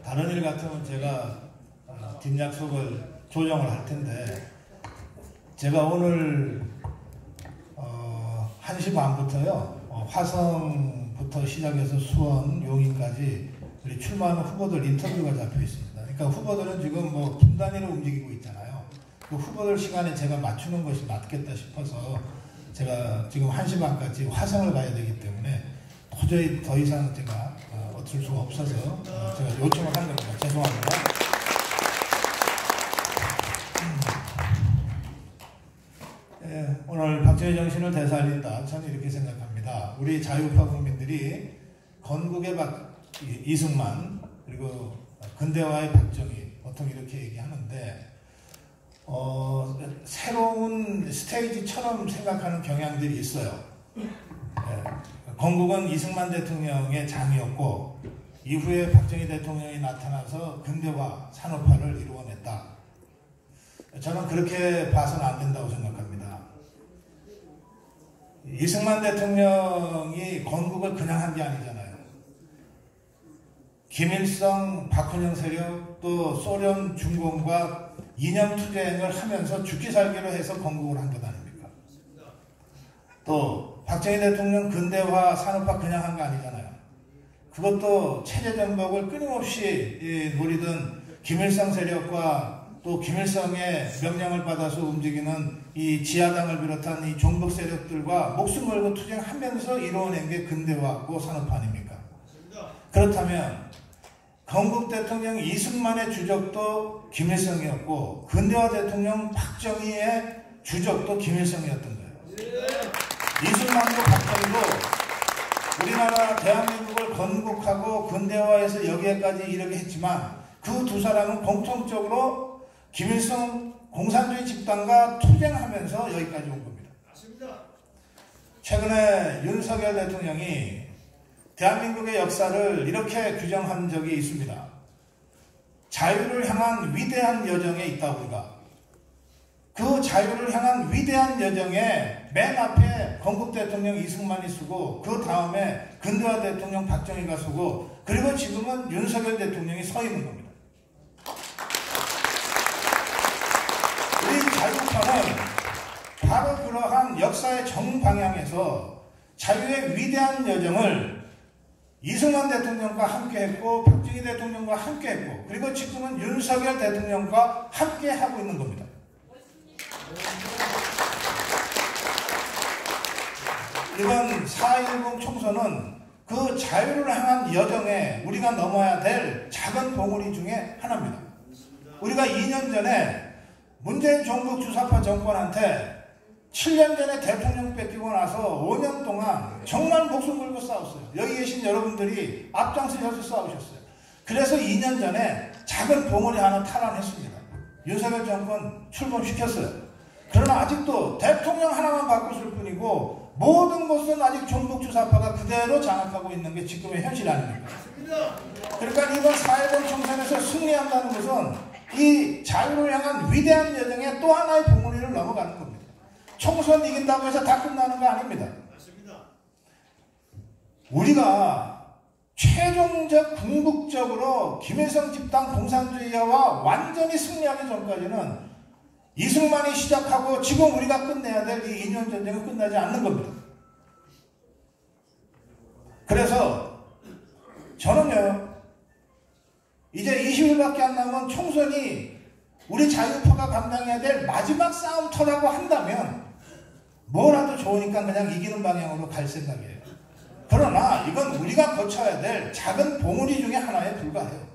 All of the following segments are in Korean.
다른 일 같으면 제가 뒷 약속을 조정을 할 텐데, 제가 오늘 1시 반부터요, 화성부터 시작해서 수원, 용인까지 우리 출마하는 후보들 인터뷰가 잡혀 있습니다. 그러니까 후보들은 지금 뭐 분단위로 움직이고 있잖아요. 그 후보들 시간에 제가 맞추는 것이 맞겠다 싶어서 제가 지금 1시 반까지 화성을 가야 되기 때문에 도저히 더 이상 제가 어쩔 수가 없어서 제가 요청을 한 겁니다. 죄송합니다. 오늘 박정희 정신을 되살린다. 저는 이렇게 생각합니다. 우리 자유파 국민들이 건국의 이승만, 그리고 근대화의 박정희, 보통 이렇게 얘기하는데 새로운 스테이지처럼 생각하는 경향들이 있어요. 건국은 이승만 대통령의 장이었고 이후에 박정희 대통령이 나타나서 근대화, 산업화를 이루어냈다. 저는 그렇게 봐서는 안 된다고 생각합니다. 이승만 대통령이 건국을 그냥 한 게 아니잖아요. 김일성, 박헌영 세력, 또 소련 중공과 이념 투쟁을 하면서 죽기 살기로 해서 건국을 한 것 아닙니까? 또 박정희 대통령 근대화, 산업화 그냥 한 거 아니잖아요. 그것도 체제 전복을 끊임없이 노리던 김일성 세력과 또 김일성의 명령을 받아서 움직이는 이 지하당을 비롯한 이 종북 세력들과 목숨 걸고 투쟁하면서 이루어낸 게 근대화고 산업화 아닙니까? 그렇다면 건국 대통령 이승만의 주적도 김일성이었고 근대화 대통령 박정희의 주적도 김일성이었던 거예요. 이승만도 박정희도 우리나라 대한민국을 건국하고 근대화해서 여기까지 이르게 했지만 그 두 사람은 공통적으로 김일성 공산주의 집단과 투쟁하면서 여기까지 온 겁니다. 최근에 윤석열 대통령이 대한민국의 역사를 이렇게 규정한 적이 있습니다. 자유를 향한 위대한 여정에 있다 우리가. 그 자유를 향한 위대한 여정에 맨 앞에 건국 대통령 이승만이 서고 그 다음에 근대화 대통령 박정희가 서고 그리고 지금은 윤석열 대통령이 서 있는 겁니다. 우리 자유파는 바로 그러한 역사의 정방향에서 자유의 위대한 여정을 이승만 대통령과 함께했고 박정희 대통령과 함께했고 그리고 지금은 윤석열 대통령과 함께하고 있는 겁니다. 이번 4.10 총선은 그 자유를 향한 여정에 우리가 넘어야 될 작은 봉우리 중에 하나입니다. 우리가 2년 전에 문재인 종북 주사파 정권한테 7년 전에 대통령 뺏기고 나서 5년 동안 정말 목숨 걸고 싸웠어요. 여기 계신 여러분들이 앞장서셔서 싸우셨어요. 그래서 2년 전에 작은 봉우리 하나 탈환했습니다. 윤석열 정권 출범시켰어요. 그러나 아직도 대통령 하나만 바꿨을 뿐이고 모든 것은 아직 종북 주사파가 그대로 장악하고 있는 게 지금의 현실 아닙니까? 그러니까 이번 4.10 총선에서 승리한다는 것은 이 자유를 향한 위대한 여정에 또 하나의 봉우리를 넘어가는 겁니다. 총선 이긴다고 해서 다 끝나는 거 아닙니다. 우리가 최종적 궁극적으로 김일성 집단 공산주의와 완전히 승리하기 전까지는 이승만이 시작하고 지금 우리가 끝내야 될 이 2년 전쟁은 끝나지 않는 겁니다. 그래서 저는요, 이제 20일밖에 안 남은 총선이 우리 자유파가 감당해야 될 마지막 싸움터라고 한다면 뭐라도 좋으니까 그냥 이기는 방향으로 갈 생각이에요. 그러나 이건 우리가 거쳐야 될 작은 봉우리 중에 하나에 불과해요.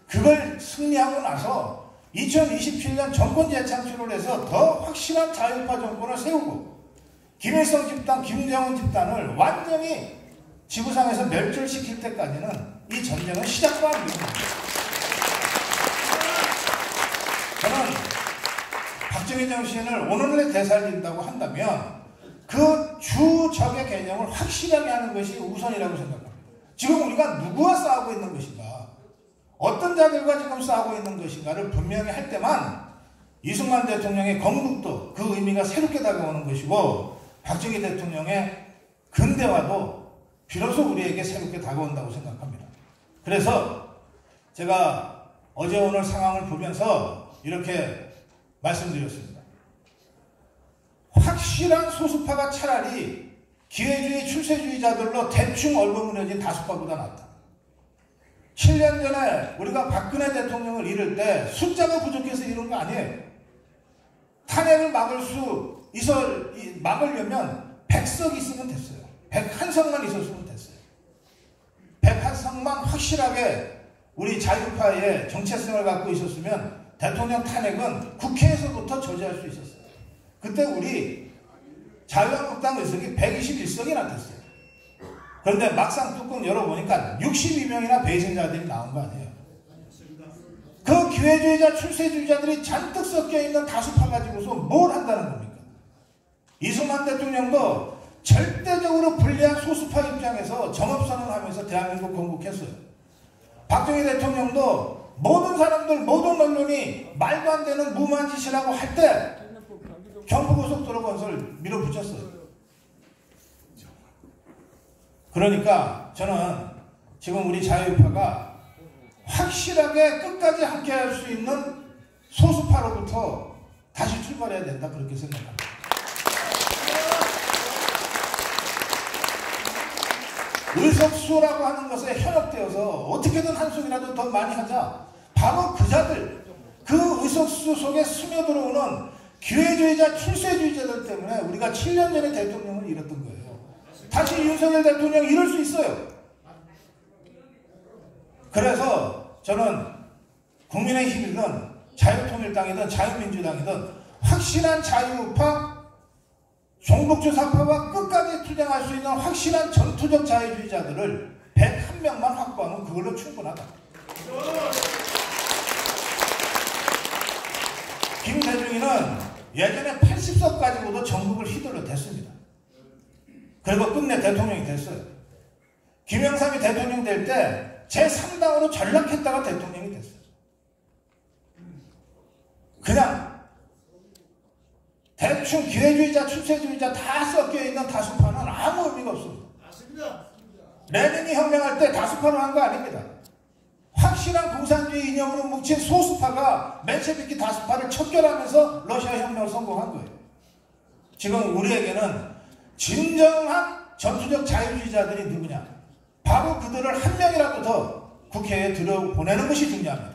그걸 승리하고 나서 2027년 정권 재창출을 해서 더 확실한 자유파 정권을 세우고 김일성 집단, 김정은 집단을 완전히 지구상에서 멸절시킬 때까지는 이 전쟁은 시작도 안 됩니다. 저는 박정희 정신을 오늘에 되살린다고 한다면 그 주적의 개념을 확실하게 하는 것이 우선이라고 생각합니다. 지금 우리가 누구와 싸우고 있는 것인가, 어떤 자들과 지금 싸우고 있는 것인가를 분명히 할 때만 이승만 대통령의 건국도 그 의미가 새롭게 다가오는 것이고 박정희 대통령의 근대화도 비로소 우리에게 새롭게 다가온다고 생각합니다. 그래서 제가 어제 오늘 상황을 보면서 이렇게 말씀드렸습니다. 확실한 소수파가 차라리 기회주의 출세주의자들로 대충 얼버무려진 다수파보다 낫다. 7년 전에 우리가 박근혜 대통령을 잃을 때 숫자가 부족해서 이런 거 아니에요. 탄핵을 막으려면 100석 있으면 됐어요. 101석만 있었으면 됐어요. 101석만 확실하게 우리 자유파의 정체성을 갖고 있었으면 대통령 탄핵은 국회에서부터 저지할 수 있었어요. 그때 우리 자유한국당 의석이 121석이나 됐어요. 그런데 막상 뚜껑 열어보니까 62명이나 배신자들이 나온 거 아니에요. 그 기회주의자, 출세주의자들이 잔뜩 섞여있는 다수파 가지고서 뭘 한다는 겁니까? 이승만 대통령도 절대적으로 불리한 소수파 입장에서 정업선언하면서 대한민국 건국했어요. 박정희 대통령도 모든 사람들, 모든 언론이 말도 안 되는 무모한 짓이라고 할 때 경부고속도로 건설 밀어붙였어요. 그러니까 저는 지금 우리 자유파가 확실하게 끝까지 함께할 수 있는 소수파로부터 다시 출발해야 된다, 그렇게 생각합니다. 의석수라고 하는 것에 현혹되어서 어떻게든 한 송이라도 더 많이 하자. 바로 그자들, 그 의석수 속에 스며들어오는 기회주의자, 출세주의자들 때문에 우리가 7년 전에 대통령을 잃었던 거예요. 다시 윤석열 대통령 이럴 수 있어요. 그래서 저는 국민의힘이든 자유통일당이든 자유민주당이든 확실한 자유파, 종북주사파와 끝까지 투쟁할 수 있는 확실한 전투적 자유주의자들을 101명만 확보하면 그걸로 충분하다. 김대중이는 예전에 80석 가지고도 전국을 휘둘러 댔습니다. 그리고 끝내 대통령이 됐어요. 김영삼이 대통령 될 때 제3당으로 전락했다가 대통령이 됐어요. 그냥 대충 기회주의자, 출세주의자 다 섞여있는 다수파는 아무 의미가 없습니다. 맞습니다. 레닌이 혁명할 때 다수파로 한 거 아닙니다. 확실한 공산주의 이념으로 뭉친 소수파가 맨체비키 다수파를 척결하면서 러시아 혁명을 성공한 거예요. 지금 우리에게는 진정한 전투적 자유주의자들이 누구냐? 바로 그들을 한 명이라도 더 국회에 들여보내는 것이 중요합니다.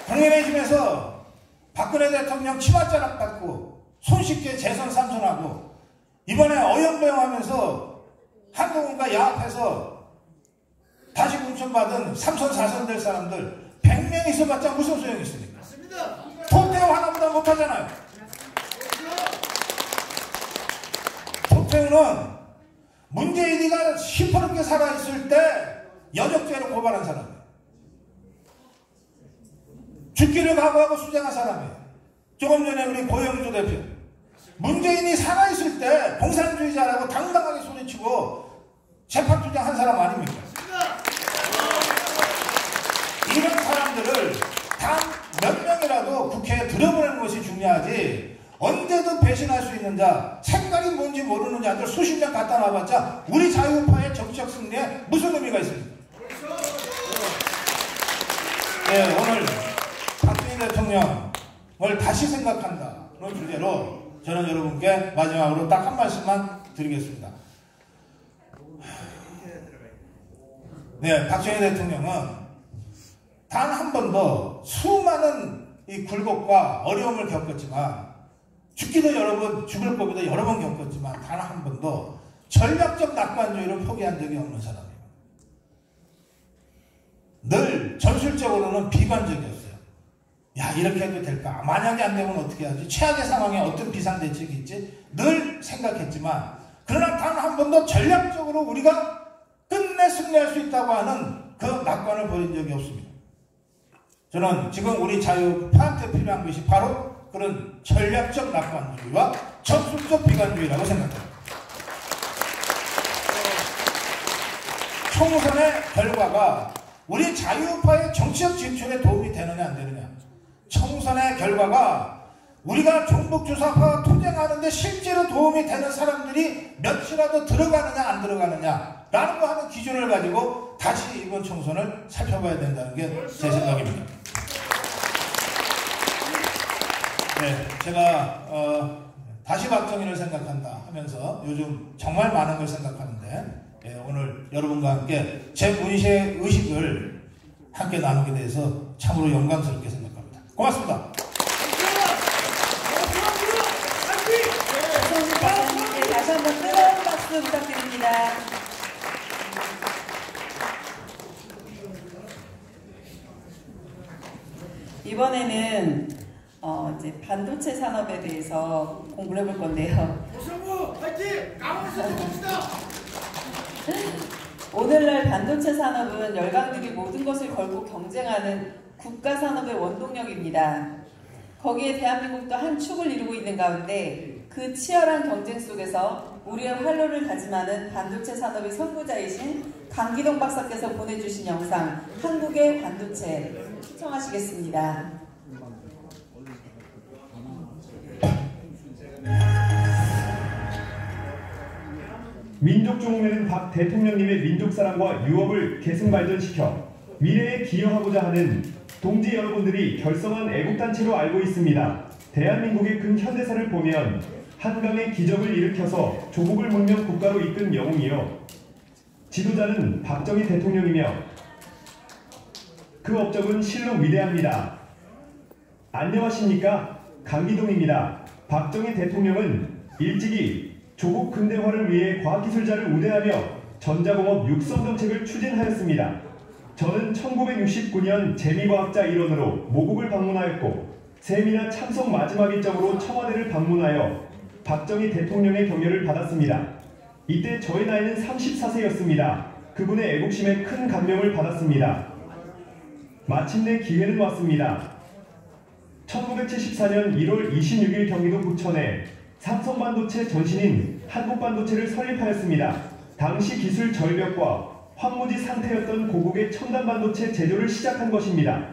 국민의힘에서 박근혜 대통령 치맛자락 받고 손쉽게 재선 3선하고 이번에 어영부영하면서 한동훈과 야합해서 다시 공천받은 3선 4선 될 사람들 100명 있어봤자 무슨 소용이 있습니까? 도태우 하나보다 못하잖아요. 도태우는 문재인이가 시퍼렇게 살아있을 때 여적죄로 고발한 사람이에요. 죽기를 각오하고 수장한 사람이에요. 조금 전에 우리 고영주 대표, 문재인이 살아있을 때 공산주의자라고 당당하게 소리치고 재판 투쟁한 사람 아닙니까? 이런 사람들을 단 몇 명이라도 국회에 들여보내는 것이 중요하지, 언제든 배신할 수 있는 자, 색깔이 뭔지 모르는 자들 수십 명 갖다 놔봤자 우리 자유파의 정치적 승리에 무슨 의미가 있습니까? 네, 오늘 박정희 대통령을 다시 생각한다 그런 주제로 저는 여러분께 마지막으로 딱 한 말씀만 드리겠습니다. 네, 박정희 대통령은 단 한 번도 수많은 이 굴곡과 어려움을 겪었지만, 죽기도 여러 번, 죽을 거기도 여러 번 겪었지만 단 한 번도 전략적 낙관주의를 포기한 적이 없는 사람이에요. 늘 전술적으로는 비관적이었어요. 야, 이렇게 해도 될까? 만약에 안 되면 어떻게 하지? 최악의 상황에 어떤 비상대책이 있지? 늘 생각했지만, 그러나 단 한 번도 전략적으로 우리가 끝내 승리할 수 있다고 하는 그 낙관을 버린 적이 없습니다. 저는 지금 우리 자유파한테 필요한 것이 바로 그런 전략적 낙관주의와 전술적 비관주의라고 생각합니다. 총선의 결과가 우리 자유파의 정치적 진출에 도움이 되느냐 안 되느냐, 총선의 결과가 우리가 종북주사파 투쟁하는데 실제로 도움이 되는 사람들이 몇이라도 들어가느냐 안 들어가느냐 라는 거 하는 기준을 가지고 다시 이번 총선을 살펴봐야 된다는 게 제 생각입니다. 네, 제가 다시 박정희를 생각한다 하면서 요즘 정말 많은 걸 생각하는데 오늘 여러분과 함께 제 문시의 의식을 함께 나누게 돼서 참으로 영광스럽게 생각합니다. 고맙습니다. 다시 한번 뜨거운 박수 부탁드립니다. 이번에는 이제 반도체 산업에 대해서 공부를 해볼 건데요. 고성부 화이팅! 강원에서 봅시다. 오늘날 반도체 산업은 열강들이 모든 것을 걸고 경쟁하는 국가 산업의 원동력입니다. 거기에 대한민국도 한 축을 이루고 있는 가운데 그 치열한 경쟁 속에서 우리의 활로를 다짐하는 반도체 산업의 선구자이신 강기동 박사께서 보내주신 영상 한국의 반도체 시청하시겠습니다. 민족중흥회는 박 대통령님의 민족사랑과 유업을 계승 발전시켜 미래에 기여하고자 하는 동지 여러분들이 결성한 애국단체로 알고 있습니다. 대한민국의 근현대사를 보면 한강의 기적을 일으켜서 조국을 문명 국가로 이끈 영웅이요, 지도자는 박정희 대통령이며 그 업적은 실로 위대합니다. 안녕하십니까? 강기동입니다. 박정희 대통령은 일찍이 조국 근대화를 위해 과학기술자를 우대하며 전자공업 육성정책을 추진하였습니다. 저는 1969년 재미과학자 일원으로 모국을 방문하였고 세미나 참석 마지막 일정으로 청와대를 방문하여 박정희 대통령의 격려를 받았습니다. 이때 저의 나이는 34세였습니다. 그분의 애국심에 큰 감명을 받았습니다. 마침내 기회는 왔습니다. 1974년 1월 26일 경기도 부천에 삼성반도체 전신인 한국반도체를 설립하였습니다. 당시 기술 절벽과 황무지 상태였던 고국의 첨단 반도체 제조를 시작한 것입니다.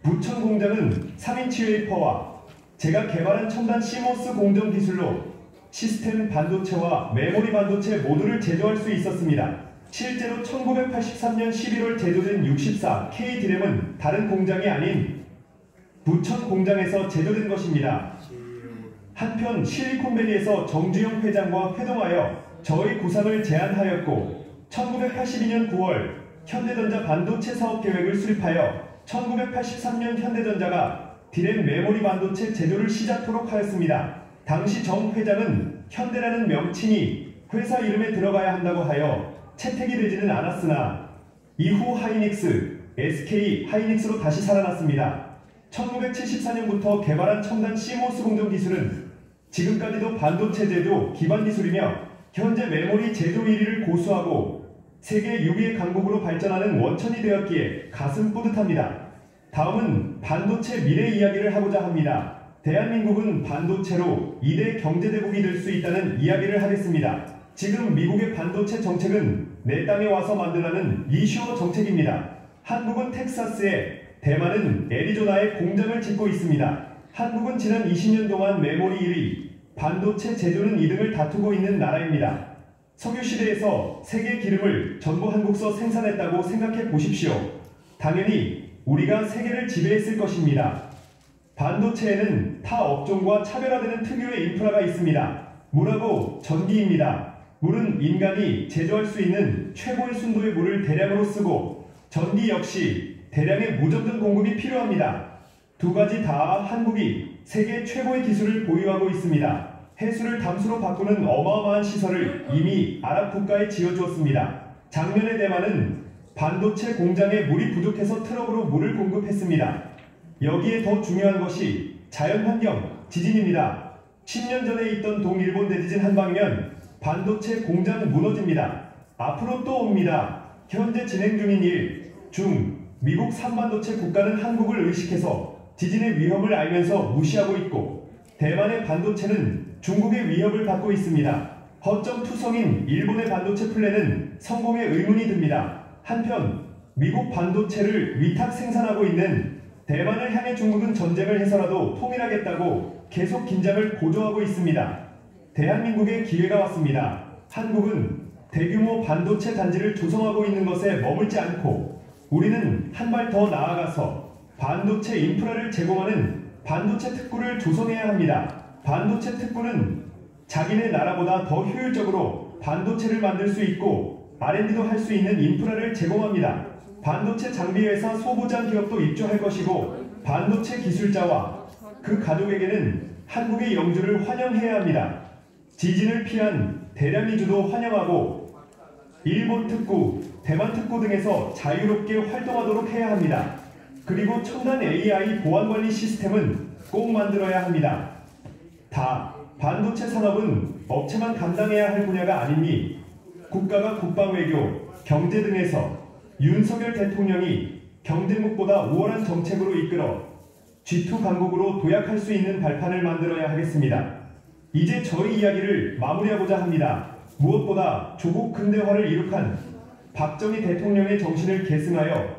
부천 공장은 3인치 웨이퍼와 제가 개발한 첨단 CMOS 공정 기술로 시스템 반도체와 메모리 반도체 모두를 제조할 수 있었습니다. 실제로 1983년 11월 제조된 64K 디램은 다른 공장이 아닌 부천 공장에서 제조된 것입니다. 한편 실리콘밸리에서 정주영 회장과 회동하여 저의 구상을 제안하였고 1982년 9월 현대전자 반도체 사업 계획을 수립하여 1983년 현대전자가 디램 메모리 반도체 제조를 시작토록 하였습니다. 당시 정 회장은 현대라는 명칭이 회사 이름에 들어가야 한다고 하여 채택이 되지는 않았으나 이후 하이닉스, SK 하이닉스로 다시 살아났습니다. 1974년부터 개발한 첨단 CMOS 공정 기술은 지금까지도 반도체 제조 기반 기술이며 현재 메모리 제조 1위를 고수하고 세계 6위의 강국으로 발전하는 원천이 되었기에 가슴 뿌듯합니다. 다음은 반도체 미래 이야기를 하고자 합니다. 대한민국은 반도체로 2대 경제대국이 될 수 있다는 이야기를 하겠습니다. 지금 미국의 반도체 정책은 내 땅에 와서 만들라는 이슈어 정책입니다. 한국은 텍사스에, 대만은 애리조나에 공장을 짓고 있습니다. 한국은 지난 20년 동안 메모리 1위, 반도체 제조는 2등을 다투고 있는 나라입니다. 석유시대에서 세계 기름을 전부 한국서 생산했다고 생각해 보십시오. 당연히 우리가 세계를 지배했을 것입니다. 반도체에는 타 업종과 차별화되는 특유의 인프라가 있습니다. 물하고 전기입니다. 물은 인간이 제조할 수 있는 최고의 순도의 물을 대량으로 쓰고 전기 역시 대량의 무점등 공급이 필요합니다. 두 가지 다 한국이 세계 최고의 기술을 보유하고 있습니다. 해수를 담수로 바꾸는 어마어마한 시설을 이미 아랍 국가에 지어주었습니다. 작년에 대만은 반도체 공장에 물이 부족해서 트럭으로 물을 공급했습니다. 여기에 더 중요한 것이 자연환경, 지진입니다. 10년 전에 있던 동일본 대지진 한 방이면 반도체 공장 무너집니다. 앞으로 또 옵니다. 현재 진행 중인 일, 미국 3반도체 국가는 한국을 의식해서 지진의 위험을 알면서 무시하고 있고 대만의 반도체는 중국의 위협을 받고 있습니다. 허점투성인 일본의 반도체 플랜은 성공에 의문이 듭니다. 한편 미국 반도체를 위탁 생산하고 있는 대만을 향해 중국은 전쟁을 해서라도 통일하겠다고 계속 긴장을 고조하고 있습니다. 대한민국의 기회가 왔습니다. 한국은 대규모 반도체 단지를 조성하고 있는 것에 머물지 않고 우리는 한 발 더 나아가서 반도체 인프라를 제공하는 반도체 특구를 조성해야 합니다. 반도체 특구는 자기네 나라보다 더 효율적으로 반도체를 만들 수 있고 R&D도 할 수 있는 인프라를 제공합니다. 반도체 장비 회사 소보장 기업도 입주할 것이고 반도체 기술자와 그 가족에게는 한국의 영주를 환영해야 합니다. 지진을 피한 대량이주도 환영하고 일본 특구, 대만 특구 등에서 자유롭게 활동하도록 해야 합니다. 그리고 첨단 AI 보안관리 시스템은 꼭 만들어야 합니다. 다 반도체 산업은 업체만 감당해야 할 분야가 아니니 국가가 국방외교, 경제 등에서 윤석열 대통령이 경제목보다 우월한 정책으로 이끌어 G2 강국으로 도약할 수 있는 발판을 만들어야 하겠습니다. 이제 저희 이야기를 마무리하고자 합니다. 무엇보다 조국 근대화를 이룩한 박정희 대통령의 정신을 계승하여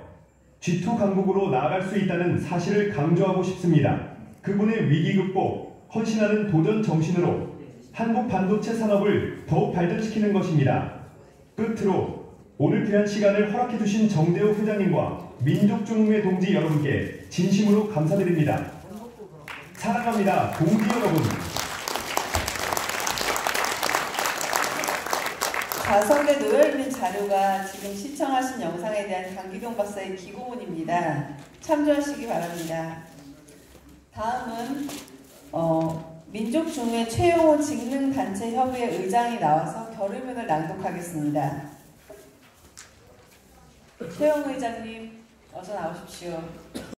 G2 강국으로 나아갈 수 있다는 사실을 강조하고 싶습니다. 그분의 위기 극복, 헌신하는 도전 정신으로 한국 반도체 산업을 더욱 발전시키는 것입니다. 끝으로 오늘 귀한 시간을 허락해 주신 정대호 회장님과 민족중흥회 동지 여러분께 진심으로 감사드립니다. 사랑합니다, 동지 여러분. 좌석에 놓여있는 자료가 지금 시청하신 영상에 대한 강기동 박사의 기고문입니다. 참조하시기 바랍니다. 다음은 민족중흥회 최용호 직능단체협의회 의장이 나와서 결의문을 낭독하겠습니다. 최용호 의장님 어서 나오십시오.